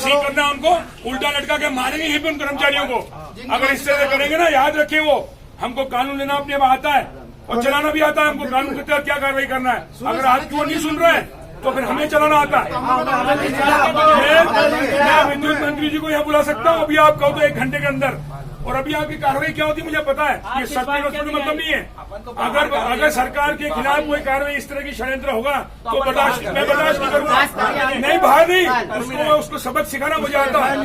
सीख करना है उनको, उल्टा लटका के मारेंगे ही भी उन कर्मचारियों को। अगर इस तरह करेंगे ना, याद रखिए वो हमको कानून लेना अपने आता है और चलाना भी आता है हमको, कानून के तहत क्या कार्रवाई करना है। अगर आप क्यों नहीं सुन रहे हैं तो फिर हमें चलाना आता है। मैं विद्युत मंत्री जी को यहाँ बुला सकता हूँ अभी, आप कहो तो 1 घंटे के अंदर, और अभी आपकी कार्रवाई क्या होती है मुझे पता है। ये सस्पेंड मतलब नहीं है। अगर सरकार के खिलाफ कोई कार्रवाई इस तरह की षड्यंत्र होगा तो मैं बर्दाश्त नहीं करूंगा। नहीं बाहर नहीं, उसको सबक सिखाना मुझे आता है।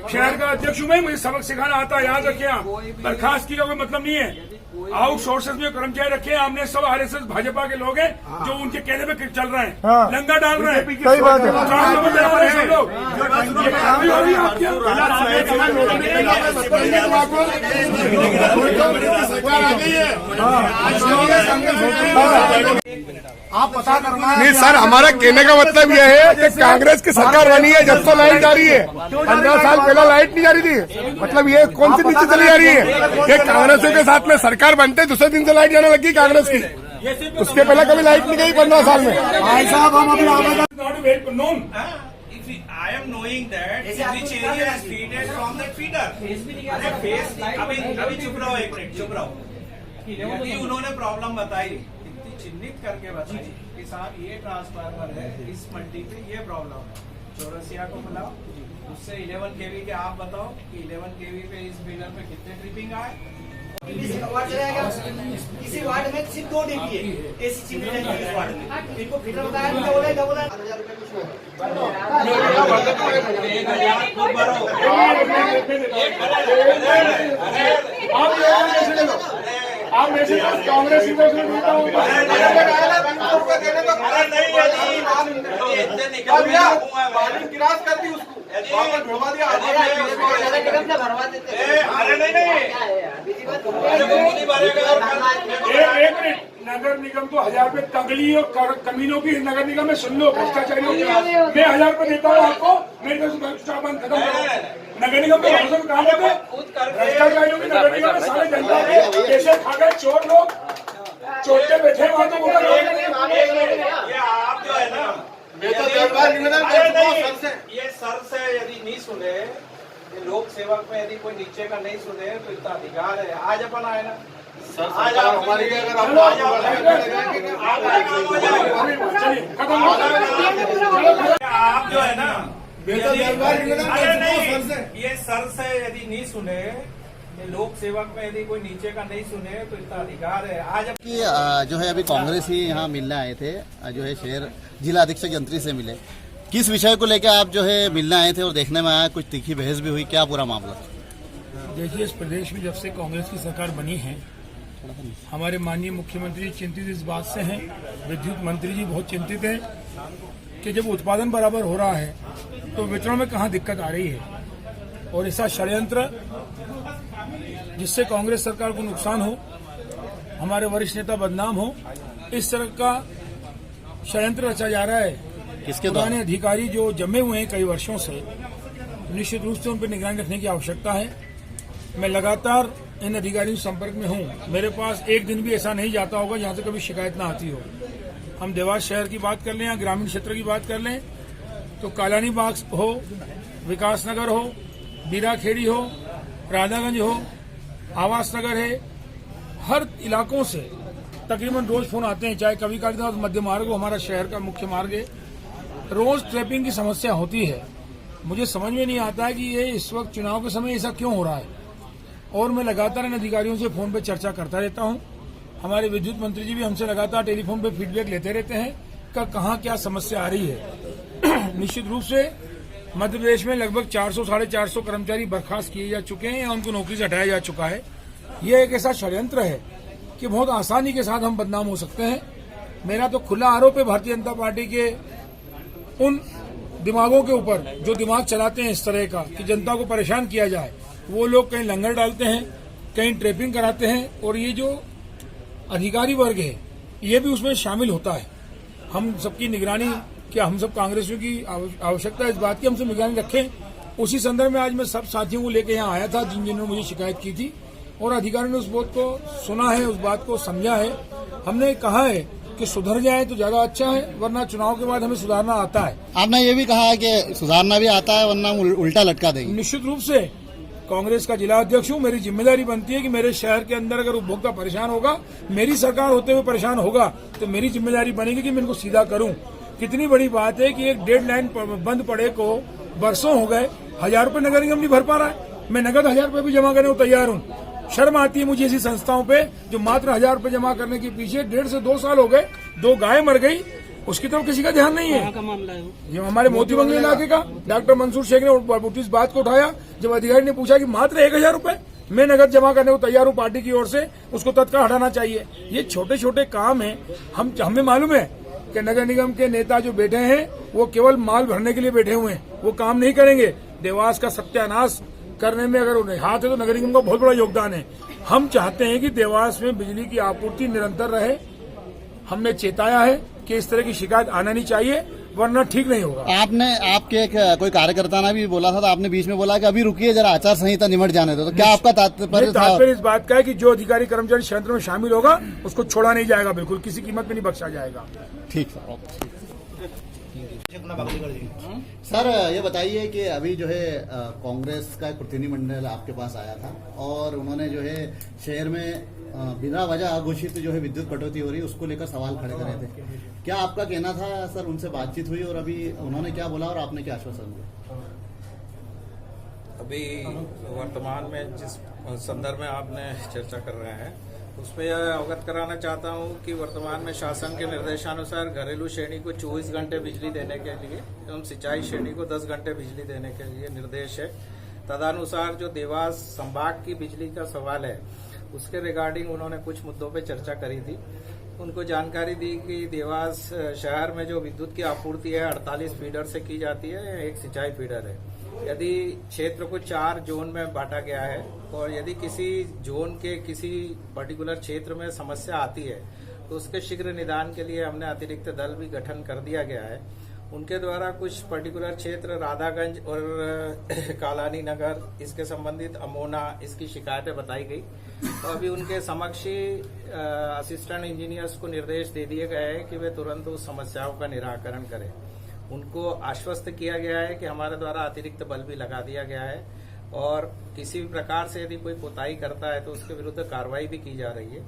शहर का अध्यक्ष हूं मैं, मुझे सबक सिखाना आता है। याद रखिए, आप बर्खास्त की का कोई मतलब नहीं है। आउटसोर्सेज में कर्मचारी रखे, हमने सब आरएसएस भाजपा के लोग हैं जो उनके कहने पे चल रहे हैं, लंगा डाल रहे हैं। सही बात है। सब लोग आप पता करना नहीं सर, हमारा कहने का मतलब यह है कि कांग्रेस की सरकार बनी है जब तो लाइट जा रही है। 15 साल पहले लाइट नहीं जा रही थी, मतलब ये कौन सी नीचे चली जा रही है? ये कांग्रेस के साथ में सरकार बनते दूसरे दिन से लाइट जाने लगी कांग्रेस की, उसके पहले कभी लाइट नहीं गई 15 साल में। भाई साहब हम अभी I am knowing that which area is feeded from that feeder. अभी चुप रहो, 1 मिनट चुप रहो। यदि उन्होंने प्रॉब्लम बताई, इतनी चिन्हित करके बताई कि साहब ये ट्रांसफार्मर है, इस मंडी पे ये प्रॉब्लम है, चौरसिया को बुलाओ, उससे 11 kV के आप बताओ कि 11 kV पे इस फीडर पे कितने ट्रिपिंग आए। किसी वार्ड में सिर्फ 2 डीपी है, एसी चिमनी है इस वार्ड में। इनको फीडर बताया तो बोला 1000 रुपए कुछ में आप मैसेज कांग्रेस गिरास कर दी उसको, भरवा दिया। भरवा देते। अरे नहीं, एक मिनट, नगर निगम को 1000 रुपए तगली और कमीनों की नगर निगम में सुन लो, भ्रष्टाचारियों की। मैं 1000 रुपए देता हूँ आपको, मेरे भ्रष्टाचार बंद खत्म करो। नगर निगम के भरोसे में काम होते, भ्रष्टाचारियों की नगर निगम में सारे जनता के पैसे खा गए चोर लोग, चोटे बैठे वहां तो बोला। ये आप जो है ना, ये सर से यदि नहीं सुने, लोक सेवक में यदि कोई नीचे का नहीं सुने तो इतना अधिकार है। आज अपन आए ना, आज हमारी अगर आप जो है ना, ये सर से यदि नहीं सुने, लोक सेवक में यदि कोई नीचे का नहीं सुने तो इतना अधिकार है। आज कि जो है अभी कांग्रेस ही यहाँ मिलने आए थे, जो है शहर जिला अधीक्षक यंत्री से मिले। किस विषय को लेकर आप जो है मिलने आए थे और देखने में आया, कुछ तीखी बहस भी हुई, क्या पूरा मामला? देखिए, इस प्रदेश में जब से कांग्रेस की सरकार बनी है, हमारे माननीय मुख्यमंत्री चिंतित इस बात से हैं, विद्युत मंत्री जी बहुत चिंतित हैं कि जब उत्पादन बराबर हो रहा है तो वितरण में कहाँ दिक्कत आ रही है। और ऐसा षड्यंत्र जिससे कांग्रेस सरकार को नुकसान हो, हमारे वरिष्ठ नेता बदनाम हो, इस तरह का षड्यंत्र रचा जा रहा है। किसके पुराने अधिकारी जो जमे हुए हैं कई वर्षों से, निश्चित रूप से उन पर निगरानी रखने की आवश्यकता है। मैं लगातार इन अधिकारियों के संपर्क में हूं। मेरे पास एक दिन भी ऐसा नहीं जाता होगा जहां से कभी शिकायत ना आती हो। हम देवास शहर की बात कर लें या ग्रामीण क्षेत्र की बात कर लें तो कालानी बाग हो, विकास नगर हो, बीराखेड़ी हो, राधागंज हो, आवास नगर है, हर इलाकों से तकरीबन रोज फोन आते हैं। चाहे कभी कभी मध्य मार्ग हो, हमारा शहर का मुख्य मार्ग है, रोज ट्रैपिंग की समस्या होती है। मुझे समझ में नहीं आता है कि ये इस वक्त चुनाव के समय ऐसा क्यों हो रहा है। और मैं लगातार इन अधिकारियों से फोन पे चर्चा करता रहता हूं। हमारे विद्युत मंत्री जी भी हमसे लगातार टेलीफोन पे फीडबैक लेते रहते हैं कि कहां क्या समस्या आ रही है। निश्चित रूप से मध्य प्रदेश में लगभग 400-450 कर्मचारी बर्खास्त किए जा चुके हैं या उनको नौकरी से हटाया जा चुका है। यह एक ऐसा षड्यंत्र है कि बहुत आसानी के साथ हम बदनाम हो सकते हैं। मेरा तो खुला आरोप है भारतीय जनता पार्टी के उन दिमागों के ऊपर जो दिमाग चलाते हैं इस तरह का कि जनता को परेशान किया जाए। वो लोग कहीं लंगर डालते हैं, कहीं ट्रैपिंग कराते हैं, और ये जो अधिकारी वर्ग है ये भी उसमें शामिल होता है। हम सबकी निगरानी, क्या हम सब कांग्रेसियों की आवश्यकता है इस बात की हमसे निगरानी रखें। उसी संदर्भ में आज मैं सब साथियों को लेकर यहाँ आया था जिन्होंने मुझे शिकायत की थी, और अधिकारियों ने उस बात को सुना है, उस बात को समझा है। हमने कहा है कि सुधर जाए तो ज्यादा अच्छा है, वरना चुनाव के बाद हमें सुधारना आता है। आपने ये भी कहा है कि सुधारना भी आता है वरना उल्टा लटका देंगे। निश्चित रूप से कांग्रेस का जिला अध्यक्ष हूं, मेरी जिम्मेदारी बनती है कि मेरे शहर के अंदर अगर उपभोक्ता परेशान होगा, मेरी सरकार होते हुए परेशान होगा, तो मेरी जिम्मेदारी बनेगी कि मैं इनको सीधा करूं। कितनी बड़ी बात है कि एक डेडलाइन बंद पड़े को बरसों हो गए, 1000 रुपये नगर निगम नहीं भर पा रहा है। मैं नगद 1000 रुपये भी जमा करने को तैयार हूं। शर्म आती है मुझे ऐसी संस्थाओं पे जो मात्र 1000 रुपये जमा करने के पीछे 1.5 से 2 साल हो गए, 2 गाय मर गई, उसकी तरफ किसी का ध्यान नहीं है। का मामला है ये हमारे मोती बंगले इलाके का डॉक्टर मंसूर शेख ने इस बात को उठाया, जब अधिकारी ने पूछा कि मात्र 1000 रुपये मैं नगद जमा करने को तैयार हूं पार्टी की ओर से, उसको तत्काल हटाना चाहिए। ये छोटे छोटे काम है। हमें मालूम है कि नगर निगम के नेता जो बैठे हैं वो केवल माल भरने के लिए बैठे हुए हैं, वो काम नहीं करेंगे। देवास का सत्यानाश करने में अगर उन्हें हाथ है तो नगर निगम का बहुत बड़ा योगदान है। हम चाहते हैं कि देवास में बिजली की आपूर्ति निरंतर रहे। हमने चेताया है कि इस तरह की शिकायत आना नहीं चाहिए, वरना ठीक नहीं होगा। आपने आपके एक कोई कार्यकर्ता ने भी बोला था, तो आपने बीच में बोला कि अभी रुकिए जरा, आचार संहिता निमट जाने दो, तो क्या आपका तात्पर्य इस बात का है कि जो अधिकारी कर्मचारी क्षेत्र में शामिल होगा उसको छोड़ा नहीं जाएगा, बिल्कुल किसी कीमत में नहीं बख्शा जाएगा। ठीक सर, ये बताइए कि अभी जो है कांग्रेस का एक प्रतिनिधिमंडल आपके पास आया था और उन्होंने जो है शहर में बिना वजह अघोषित जो है विद्युत कटौती हो रही है उसको लेकर सवाल खड़े करे थे। क्या आपका कहना था सर? उनसे बातचीत हुई और अभी उन्होंने क्या बोला और आपने क्या आश्वासन दिया? अभी वर्तमान में जिस संदर्भ में आपने चर्चा कर रहे हैं उसमें यह अवगत कराना चाहता हूं कि वर्तमान में शासन के निर्देशानुसार घरेलू श्रेणी को 24 घंटे बिजली देने के लिए एवं सिंचाई श्रेणी को 10 घंटे बिजली देने के लिए निर्देश है। तदनुसार जो देवास संभाग की बिजली का सवाल है उसके रिगार्डिंग उन्होंने कुछ मुद्दों पर चर्चा करी थी। उनको जानकारी दी कि देवास शहर में जो विद्युत की आपूर्ति है 48 फीडर से की जाती है, एक सिंचाई फीडर है। यदि क्षेत्र को 4 जोन में बांटा गया है और यदि किसी जोन के किसी पर्टिकुलर क्षेत्र में समस्या आती है तो उसके शीघ्र निदान के लिए हमने अतिरिक्त दल भी गठन कर दिया गया है। उनके द्वारा कुछ पर्टिकुलर क्षेत्र राधागंज और कालानी नगर, इसके संबंधित अमोना, इसकी शिकायतें बताई गई। तो अभी उनके समक्ष असिस्टेंट इंजीनियर्स को निर्देश दे दिए गए हैं कि वे तुरंत उस समस्याओं का निराकरण करें। उनको आश्वस्त किया गया है कि हमारे द्वारा अतिरिक्त बल भी लगा दिया गया है और किसी भी प्रकार से यदि कोई कोताही करता है तो उसके विरुद्ध कार्रवाई भी की जा रही है।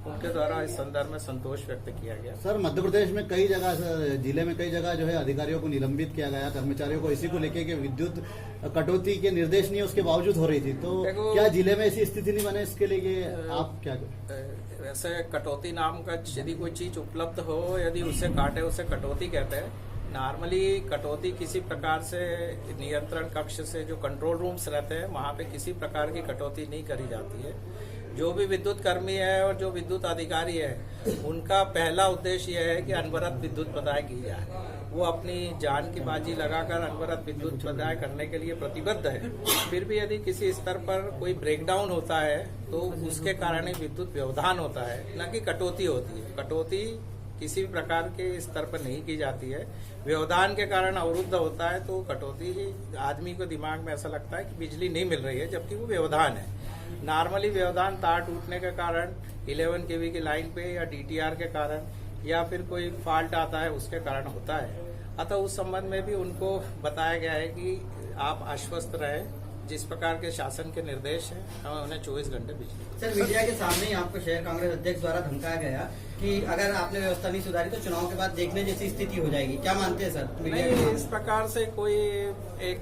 उनके द्वारा इस संदर्भ में संतोष व्यक्त किया गया। सर, मध्य प्रदेश में कई जगह, जिले में कई जगह जो है अधिकारियों को निलंबित किया गया, कर्मचारियों को, इसी को लेके कि विद्युत कटौती के निर्देश नहीं उसके बावजूद हो रही थी। तो क्या जिले में ऐसी स्थिति नहीं बने? इसके लिए आप क्या करें? वैसे कटौती नाम का यदि कोई चीज उपलब्ध हो, यदि उसे काटे उसे कटौती कहते हैं। नॉर्मली कटौती किसी प्रकार से नियंत्रण कक्ष से जो कंट्रोल रूम्स रहते हैं वहां पे किसी प्रकार की कटौती नहीं करी जाती है। जो भी विद्युत कर्मी है और जो विद्युत अधिकारी है उनका पहला उद्देश्य यह है कि अनवरत विद्युत प्रदाय की जाए। वो अपनी जान की बाजी लगाकर अनवरत विद्युत प्रदाय करने के लिए प्रतिबद्ध है। फिर भी यदि किसी स्तर पर कोई ब्रेकडाउन होता है तो उसके कारण ही विद्युत व्यवधान होता है, न कि कटौती होती है। कटौती किसी भी प्रकार के स्तर पर नहीं की जाती है। व्यवधान के कारण अवरुद्ध होता है तो कटौती, आदमी को दिमाग में ऐसा लगता है कि बिजली नहीं मिल रही है, जबकि वो व्यवधान है। नॉर्मली व्यवधान तार टूटने के कारण 11 kV की लाइन पे या DTR के कारण या फिर कोई फॉल्ट आता है उसके कारण होता है। अतः उस संबंध में भी उनको बताया गया है कि आप आश्वस्त रहें, जिस प्रकार के शासन के निर्देश हैं हमें उन्हें 24 घंटे बिजली। सर, मीडिया के सामने ही आपको शहर कांग्रेस अध्यक्ष द्वारा धमकाया गया कि अगर आपने व्यवस्था नहीं सुधारी तो चुनाव के बाद देखने जैसी स्थिति हो जाएगी। क्या मानते हैं सर? नहीं, इस प्रकार से कोई एक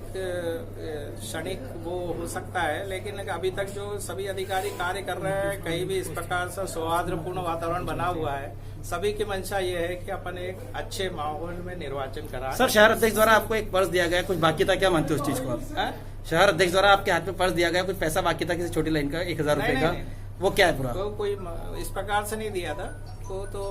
क्षणिक वो हो सकता है, लेकिन अभी तक जो सभी अधिकारी कार्य कर रहे हैं कहीं भी इस प्रकार से सौहार्दपूर्ण वातावरण बना हुआ है। सभी की मंशा ये है कि अपन एक अच्छे माहौल में निर्वाचन कराएं। सर, शहर अध्यक्ष द्वारा आपको एक पर्स दिया गया, कुछ बाकी था, क्या मानते हो उस चीज को आप? शहर अध्यक्ष द्वारा आपके हाथ में पर्स दिया गया, कुछ पैसा बाकी था किसी छोटी लाइन का 1000 रुपए का, वो क्या है पूरा? तो कोई इस प्रकार से नहीं दिया था, तो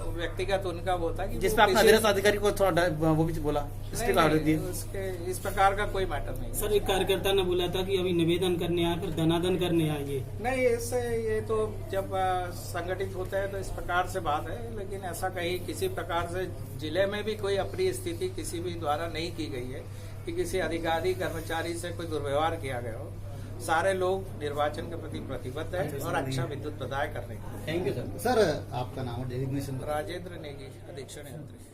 व्यक्तिगत उनका वो था कि जिसपे आपने अधीनस्थ अधिकारी को थोड़ा वो भी बोला, इसके इस प्रकार का कोई मैटर नहीं। सर, एक कार्यकर्ता ने बोला था कि अभी निवेदन करने आए, फिर धनादन करने आए। नहीं, इससे ये तो जब संगठित होता है तो इस प्रकार से बात है, लेकिन ऐसा कहीं किसी प्रकार से जिले में भी कोई अप्रिय स्थिति किसी भी द्वारा नहीं की गई है कि किसी अधिकारी कर्मचारी से कोई दुर्व्यवहार किया गया हो। सारे लोग निर्वाचन के प्रति प्रतिबद्ध है और अच्छा विद्युत प्रदाय करने के लिए। Thank you sir. सर आपका नाम और डेजिग्नेशन? राजेंद्र नेगी, अधीक्षण यंत्री।